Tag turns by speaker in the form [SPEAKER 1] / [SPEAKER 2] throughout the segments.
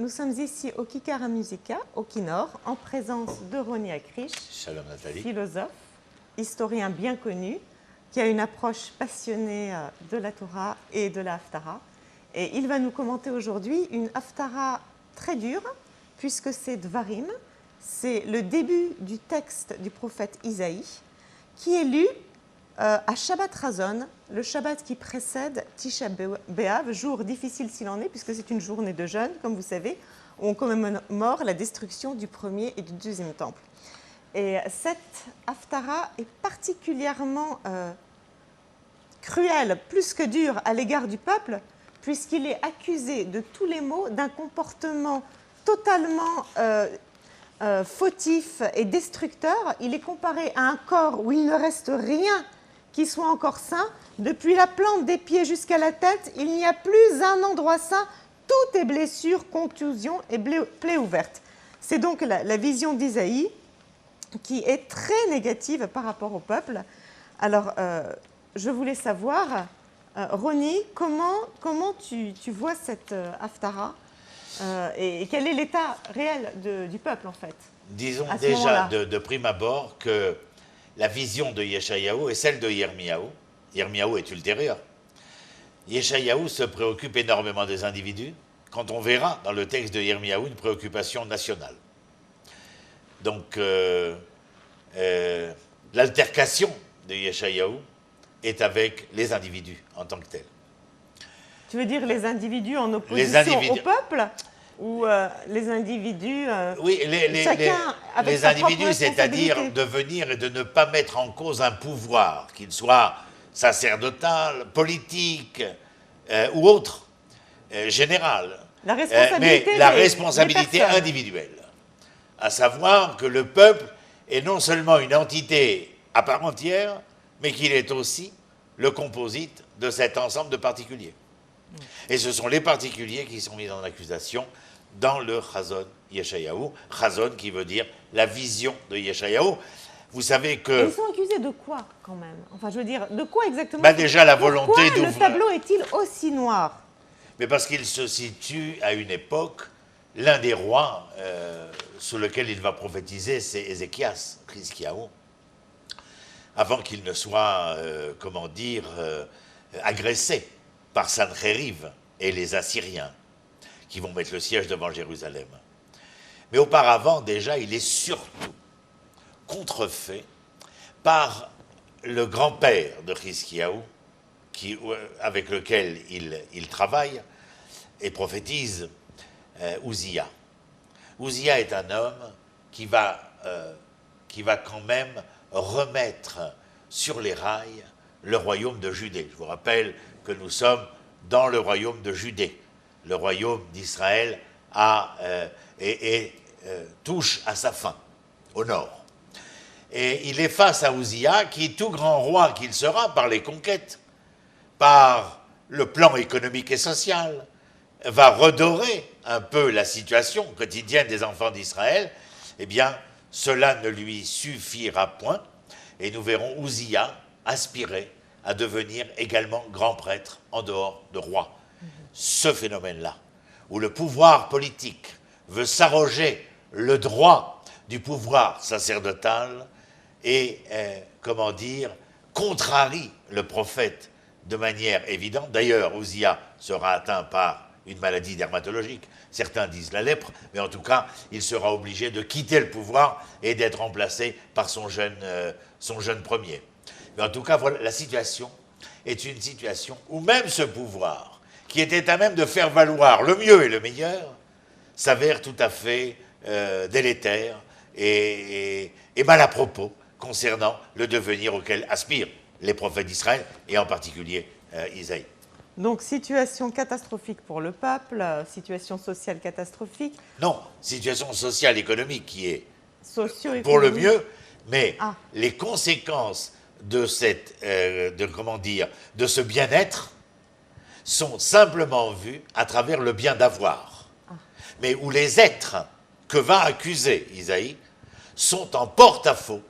[SPEAKER 1] nous sommes ici au Kikara Musica, au Kinor, en présence de Roni Akrish,
[SPEAKER 2] Shalom Nathalie.
[SPEAKER 1] Philosophe, historien bien connu, qui a une approche passionnée de la Torah et de la Haftara. Et il va nous commenter aujourd'hui une Haftara très dure, puisque c'est Dvarim, c'est le début du texte du prophète Isaïe, qui est lu à Shabbat Razon, le Shabbat qui précède Tisha B'Av, jour difficile s'il en est, puisque c'est une journée de jeûne, comme vous savez, où on commémore la destruction du premier et du deuxième temple. Et cette Haftara est particulièrement cruelle, plus que dure, à l'égard du peuple, puisqu'il est accusé de tous les maux d'un comportement totalement fautif et destructeur. Il est comparé à un corps où il ne reste rien qui soit encore sain. Depuis la plante des pieds jusqu'à la tête, il n'y a plus un endroit sain. Tout est blessure, contusion et plaie ouverte. C'est donc la vision d'Isaïe qui est très négative par rapport au peuple. Alors, je voulais savoir, Roni, comment tu vois cette Haftara et quel est l'état réel du peuple, en fait?
[SPEAKER 2] Disons déjà de prime abord que la vision de Yeshayahu est celle de Yirmiyahu. Yirmiyahu est ultérieur. Yeshayahu se préoccupe énormément des individus, quand on verra dans le texte de Yirmiyahu une préoccupation nationale. Donc, l'altercation de Yeshayahu est avec les individus en tant que tels.
[SPEAKER 1] Tu veux dire les individus en opposition au peuple ou les individus
[SPEAKER 2] oui, les individus, c'est-à-dire de venir et de ne pas mettre en cause un pouvoir, qu'il soit sacerdotal, politique ou autre, général.
[SPEAKER 1] La responsabilité
[SPEAKER 2] mais la responsabilité individuelle. À savoir que le peuple est non seulement une entité à part entière, mais qu'il est aussi le composite de cet ensemble de particuliers. Et ce sont les particuliers qui sont mis en accusation dans le Chazon Yeshayahu. Chazon qui veut dire la vision de Yeshayahu. Vous savez que...
[SPEAKER 1] Ils sont accusés de quoi, quand même? Enfin, je veux dire, de quoi exactement?
[SPEAKER 2] Déjà, la volonté d'ouvrir...
[SPEAKER 1] Pourquoi le tableau est-il aussi noir?
[SPEAKER 2] Mais parce qu'il se situe à une époque, l'un des rois sous lequel il va prophétiser, c'est Ézéchias, Chizkiyahu, avant qu'il ne soit, agressé par Sanchériv et les Assyriens, qui vont mettre le siège devant Jérusalem. Mais auparavant, déjà, il est surtout contrefait par le grand-père de Chizkiyahu, avec lequel il travaille et prophétise, Uzziya. Uzziya est un homme qui va quand même remettre sur les rails le royaume de Judée. Je vous rappelle que nous sommes dans le royaume de Judée. Le royaume d'Israël touche à sa fin, au nord. Et il est face à Uzziya, qui, tout grand roi qu'il sera, par les conquêtes, par le plan économique et social, va redorer un peu la situation quotidienne des enfants d'Israël. Eh bien, cela ne lui suffira point, et nous verrons Uzziya aspirer à devenir également grand prêtre en dehors de roi. Ce phénomène-là, où le pouvoir politique veut s'arroger le droit du pouvoir sacerdotal et, contrarie le prophète de manière évidente. D'ailleurs, Uzziya sera atteint par une maladie dermatologique. Certains disent la lèpre, mais en tout cas, il sera obligé de quitter le pouvoir et d'être remplacé par son jeune premier. Mais en tout cas, voilà, la situation est une situation où même ce pouvoir, qui était à même de faire valoir le mieux et le meilleur, s'avère tout à fait délétère et mal à propos concernant le devenir auquel aspirent les prophètes d'Israël, et en particulier Isaïe.
[SPEAKER 1] Donc, situation catastrophique pour le peuple, situation sociale catastrophique.
[SPEAKER 2] Non, situation sociale économique qui est pour le mieux, mais les conséquences de ce bien-être sont simplement vues à travers le bien d'avoir. Mais où les êtres que va accuser Isaïe sont en porte-à-faux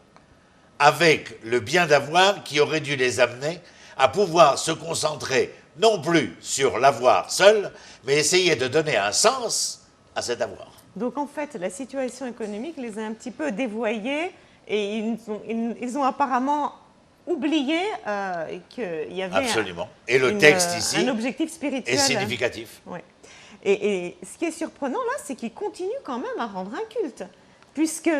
[SPEAKER 2] avec le bien d'avoir qui aurait dû les amener à pouvoir se concentrer non plus sur l'avoir seul, mais essayer de donner un sens à cet avoir.
[SPEAKER 1] Donc en fait, la situation économique les a un petit peu dévoyés et ils ont apparemment oublié qu'il y avait
[SPEAKER 2] Absolument. Et le texte ici
[SPEAKER 1] un objectif spirituel.
[SPEAKER 2] est significatif.
[SPEAKER 1] Ouais. Et ce qui est surprenant là, c'est qu'ils continuent quand même à rendre un culte, puisque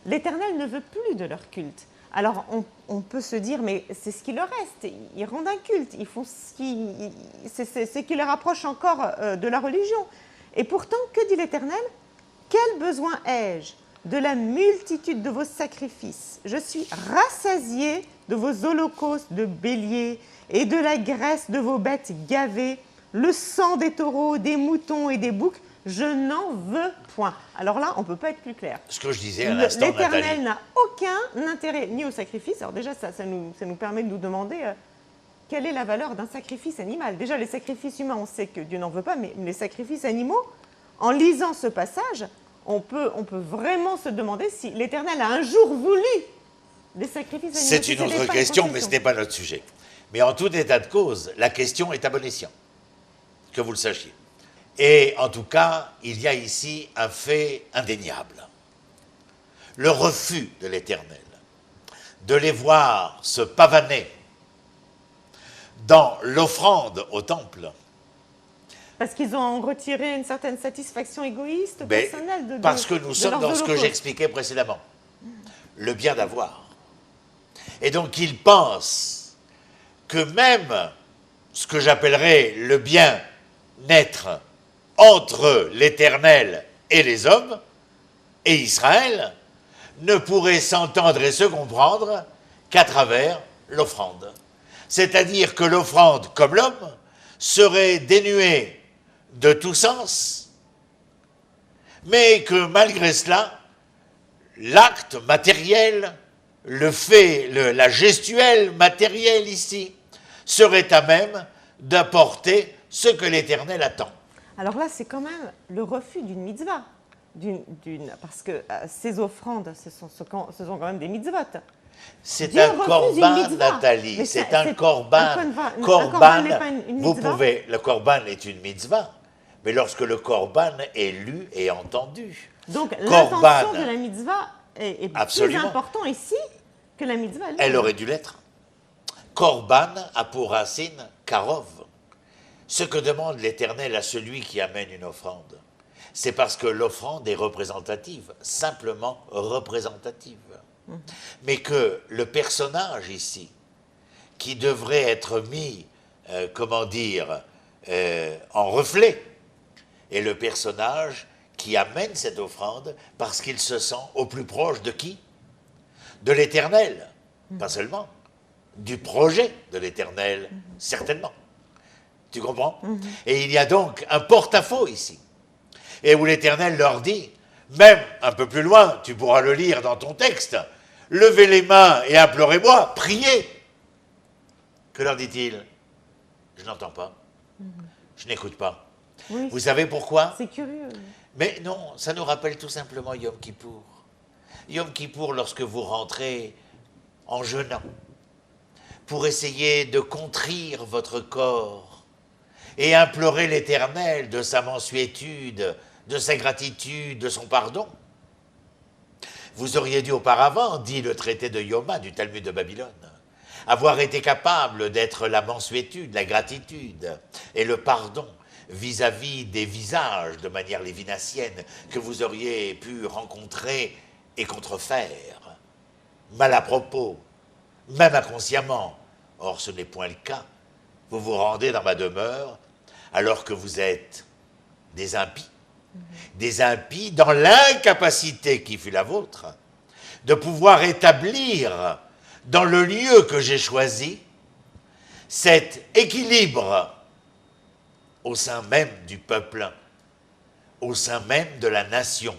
[SPEAKER 1] l'Éternel ne veut plus de leur culte. Alors on peut se dire, mais c'est ce qui leur reste, ils rendent un culte, ils font ce qui leur rapproche encore de la religion. Et pourtant, que dit l'Éternel? Quel besoin ai-je de la multitude de vos sacrifices? Je suis rassasié de vos holocaustes de béliers et de la graisse de vos bêtes gavées, le sang des taureaux, des moutons et des boucs, je n'en veux point. Alors là, on ne peut pas être plus clair.
[SPEAKER 2] Ce que je disais à l'instant,
[SPEAKER 1] l'Éternel
[SPEAKER 2] Nathalie.
[SPEAKER 1] n'a aucun intérêt ni au sacrifice. Alors déjà, ça nous permet de nous demander quelle est la valeur d'un sacrifice animal. Déjà, les sacrifices humains, on sait que Dieu n'en veut pas, mais les sacrifices animaux, en lisant ce passage, on peut vraiment se demander si l'Éternel a un jour voulu des sacrifices animaux.
[SPEAKER 2] C'est une autre question, mais ce n'est pas notre sujet. Mais en tout état de cause, la question est à bon escient, que vous le sachiez. Et en tout cas, il y a ici un fait indéniable. Le refus de l'Éternel de les voir se pavaner dans l'offrande au temple.
[SPEAKER 1] Parce qu'ils ont retiré une certaine satisfaction égoïste,
[SPEAKER 2] Mais
[SPEAKER 1] personnelle
[SPEAKER 2] parce que nous sommes dans ce que j'expliquais précédemment. Le bien d'avoir. Et donc ils pensent que même ce que j'appellerais le bien-être entre l'Éternel et les hommes, et Israël, ne pourrait s'entendre et se comprendre qu'à travers l'offrande. C'est-à-dire que l'offrande, comme l'homme, serait dénuée de tout sens, mais que malgré cela, l'acte matériel, le fait, la gestuelle matérielle ici, serait à même d'apporter ce que l'Éternel attend.
[SPEAKER 1] Alors là, c'est quand même le refus d'une mitzvah. Parce que ces offrandes, ce sont quand même des mitzvot.
[SPEAKER 2] C'est un korban, Nathalie. C'est un korban. Korban, vous pouvez. Le korban est une mitzvah. Mais lorsque le korban est lu et entendu.
[SPEAKER 1] Donc l'intention de la mitzvah est plus importante ici que la mitzvah.
[SPEAKER 2] Elle aurait dû l'être. Korban a pour racine karov. Ce que demande l'Éternel à celui qui amène une offrande, c'est parce que l'offrande est représentative, simplement représentative. Mais que le personnage ici, qui devrait être mis, en reflet, est le personnage qui amène cette offrande parce qu'il se sent au plus proche de qui? De l'Éternel, pas seulement, du projet de l'Éternel, certainement. Tu comprends? Et il y a donc un porte-à-faux ici. Et où l'Éternel leur dit, même un peu plus loin, tu pourras le lire dans ton texte, levez les mains et implorez-moi, priez. Que leur dit-il? Je n'entends pas. Je n'écoute pas.
[SPEAKER 1] Oui,
[SPEAKER 2] vous savez pourquoi?
[SPEAKER 1] C'est curieux.
[SPEAKER 2] Mais non, ça nous rappelle tout simplement Yom Kippour. Yom Kippour, lorsque vous rentrez en jeûnant, pour essayer de contrir votre corps et implorer l'Éternel de sa mansuétude, de sa gratitude, de son pardon. Vous auriez dû auparavant, dit le traité de Yoma du Talmud de Babylone, avoir été capable d'être la mansuétude, la gratitude et le pardon vis-à-vis des visages de manière lévinassienne que vous auriez pu rencontrer et contrefaire, mal à propos, même inconsciemment. Or, ce n'est point le cas. Vous vous rendez dans ma demeure alors que vous êtes des impies dans l'incapacité qui fut la vôtre de pouvoir établir dans le lieu que j'ai choisi cet équilibre au sein même du peuple, au sein même de la nation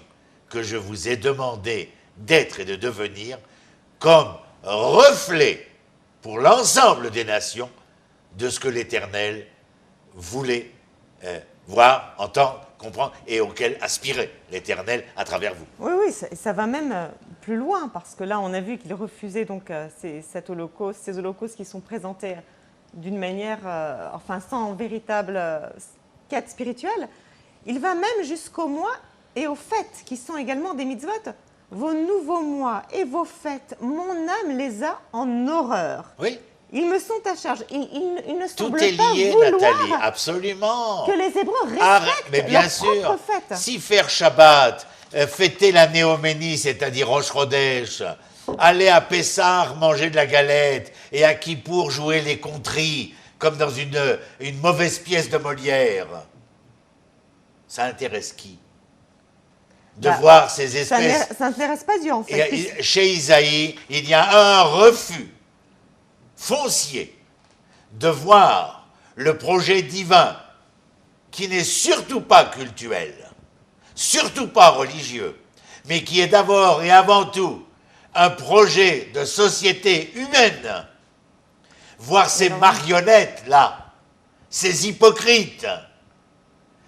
[SPEAKER 2] que je vous ai demandé d'être et de devenir comme reflet pour l'ensemble des nations de ce que l'Éternel voulait voir, entendre, comprendre et auquel aspirait l'Éternel à travers vous.
[SPEAKER 1] Oui, ça va même plus loin parce que là, on a vu qu'il refusait donc ces holocaustes qui sont présentés d'une manière, sans véritable quête spirituelle. Il va même jusqu'aux mois et aux fêtes, qui sont également des mitzvot. Vos nouveaux mois et vos fêtes, mon âme les a en horreur.
[SPEAKER 2] Oui.
[SPEAKER 1] Ils me sont à charge. Il ne semble
[SPEAKER 2] Tout est
[SPEAKER 1] pas
[SPEAKER 2] lié,
[SPEAKER 1] vouloir
[SPEAKER 2] Nathalie, absolument.
[SPEAKER 1] que les Hébreux
[SPEAKER 2] Arrête,
[SPEAKER 1] respectent
[SPEAKER 2] mais bien
[SPEAKER 1] leurs
[SPEAKER 2] sûr,
[SPEAKER 1] propres fêtes.
[SPEAKER 2] si faire Shabbat, fêter la Néoménie, c'est-à-dire Rosh Chodesh, aller à Pessah manger de la galette et à Kippour jouer les contries comme dans une mauvaise pièce de Molière, ça intéresse qui? De voir ces espèces...
[SPEAKER 1] Ça n'intéresse pas Dieu, en fait.
[SPEAKER 2] Et chez Isaïe, il y a un refus foncier de voir le projet divin qui n'est surtout pas cultuel, surtout pas religieux, mais qui est d'abord et avant tout un projet de société humaine. Voir ces marionnettes-là, ces hypocrites,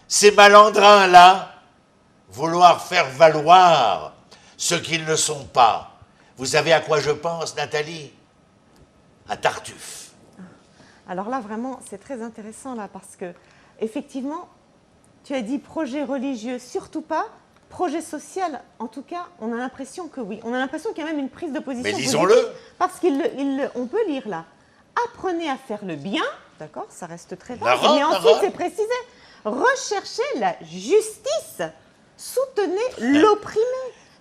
[SPEAKER 2] ces malandrins-là, vouloir faire valoir ce qu'ils ne sont pas. Vous savez à quoi je pense, Nathalie? À Tartuffe.
[SPEAKER 1] Alors là, vraiment, c'est très intéressant, là, parce que, effectivement, tu as dit projet religieux, surtout pas. Projet social, en tout cas, on a l'impression que oui. On a l'impression qu'il y a même une prise de position.
[SPEAKER 2] Mais lisons-le.
[SPEAKER 1] Parce qu'on peut lire là. Apprenez à faire le bien, d'accord, ça reste très vague.
[SPEAKER 2] Narod,
[SPEAKER 1] Mais ensuite, c'est précisé. Recherchez la justice. Soutenez l'opprimé.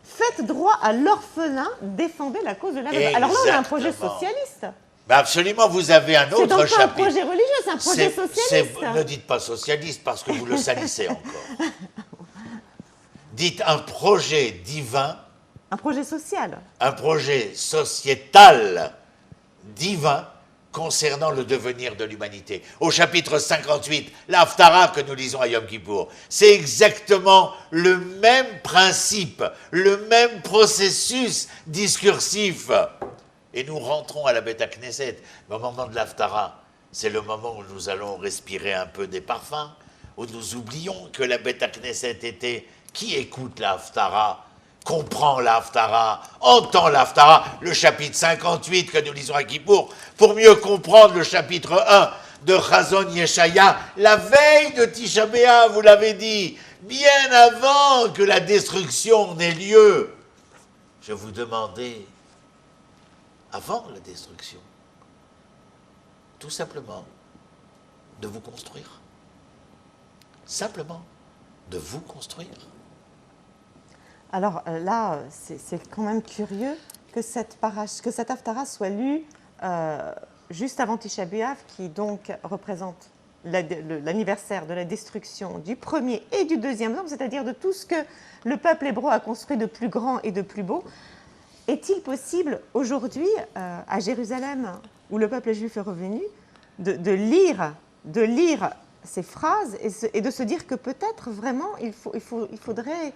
[SPEAKER 1] Faites droit à l'orphelin. Défendez la cause de la veuve. Alors là, on a un projet socialiste.
[SPEAKER 2] Ben absolument, vous avez un autre
[SPEAKER 1] C'est donc pas un
[SPEAKER 2] chapitre.
[SPEAKER 1] projet religieux, c'est un projet socialiste.
[SPEAKER 2] Ne dites pas socialiste parce que vous le salissez encore. Dites un projet divin.
[SPEAKER 1] Un projet social.
[SPEAKER 2] Un projet sociétal divin concernant le devenir de l'humanité. Au chapitre 58, l'Haftara que nous lisons à Yom Kippour, c'est exactement le même principe, le même processus discursif. Et nous rentrons à la Beth Knesset. Au moment de l'Haftara, c'est le moment où nous allons respirer un peu des parfums, où nous oublions que la Beth Knesset était qui écoute la Haftara, comprend la Haftara, entend la Haftara, le chapitre 58 que nous lisons à Kippour, pour mieux comprendre le chapitre 1 de Chazon Yeshaya, la veille de Tisha B'Av, vous l'avez dit, bien avant que la destruction n'ait lieu. Je vous demandais, avant la destruction, tout simplement, de vous construire. Simplement, de vous construire.
[SPEAKER 1] Alors là, c'est quand même curieux que cette Haftara soit lue juste avant Tisha B'Av, qui donc représente l'anniversaire de la destruction du premier et du deuxième temple, c'est-à-dire de tout ce que le peuple hébreu a construit de plus grand et de plus beau. Est-il possible aujourd'hui, à Jérusalem, où le peuple juif est revenu, de lire ces phrases et de se dire que peut-être vraiment il faudrait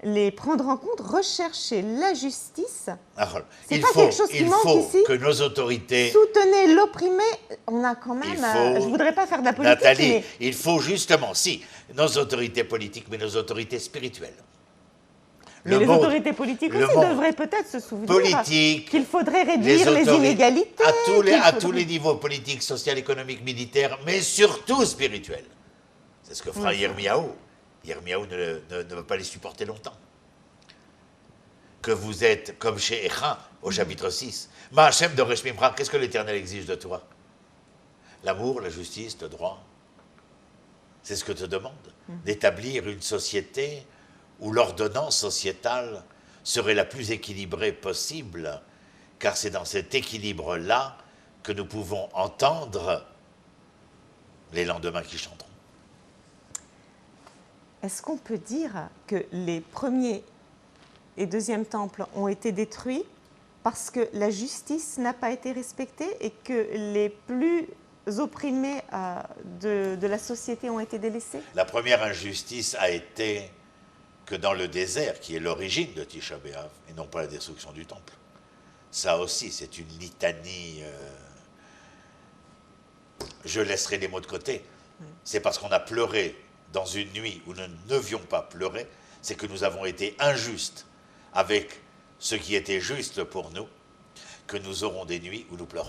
[SPEAKER 1] les prendre en compte, rechercher la justice.
[SPEAKER 2] Il faut que nos autorités...
[SPEAKER 1] Soutenez l'opprimé. On a quand même... je ne voudrais pas faire de la politique,
[SPEAKER 2] Nathalie,
[SPEAKER 1] mais...
[SPEAKER 2] il faut justement, si, nos autorités politiques, mais nos autorités spirituelles.
[SPEAKER 1] Mais les autorités politiques aussi devraient peut-être se souvenir qu'il faudrait réduire les inégalités.
[SPEAKER 2] À tous les niveaux, politiques, social, économiques, militaires, mais surtout spirituels. C'est ce que fera Yirmiyahu. Yirmiyahu ne va pas les supporter longtemps. Que vous êtes comme chez Echa, au chapitre 6. Ma'ashem de Reshmimra, qu'est-ce que l'Éternel exige de toi? L'amour, la justice, le droit. C'est ce que te demande. D'établir une société où l'ordonnance sociétale serait la plus équilibrée possible, car c'est dans cet équilibre-là que nous pouvons entendre les lendemains qui chanteront.
[SPEAKER 1] Est-ce qu'on peut dire que les premiers et deuxièmes temples ont été détruits parce que la justice n'a pas été respectée et que les plus opprimés de la société ont été délaissés?
[SPEAKER 2] La première injustice a été que dans le désert, qui est l'origine de Tisha B'Av, et non pas la destruction du temple. Ça aussi, c'est une litanie. Je laisserai les mots de côté. C'est parce qu'on a pleuré dans une nuit où nous ne devions pas pleurer, c'est que nous avons été injustes avec ce qui était juste pour nous, que nous aurons des nuits où nous pleurons.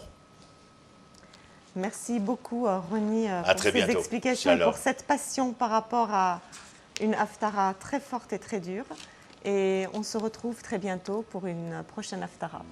[SPEAKER 1] Merci beaucoup, Roni, pour ces
[SPEAKER 2] bientôt.
[SPEAKER 1] explications et pour cette passion par rapport à une Haftara très forte et très dure. Et on se retrouve très bientôt pour une prochaine Haftara.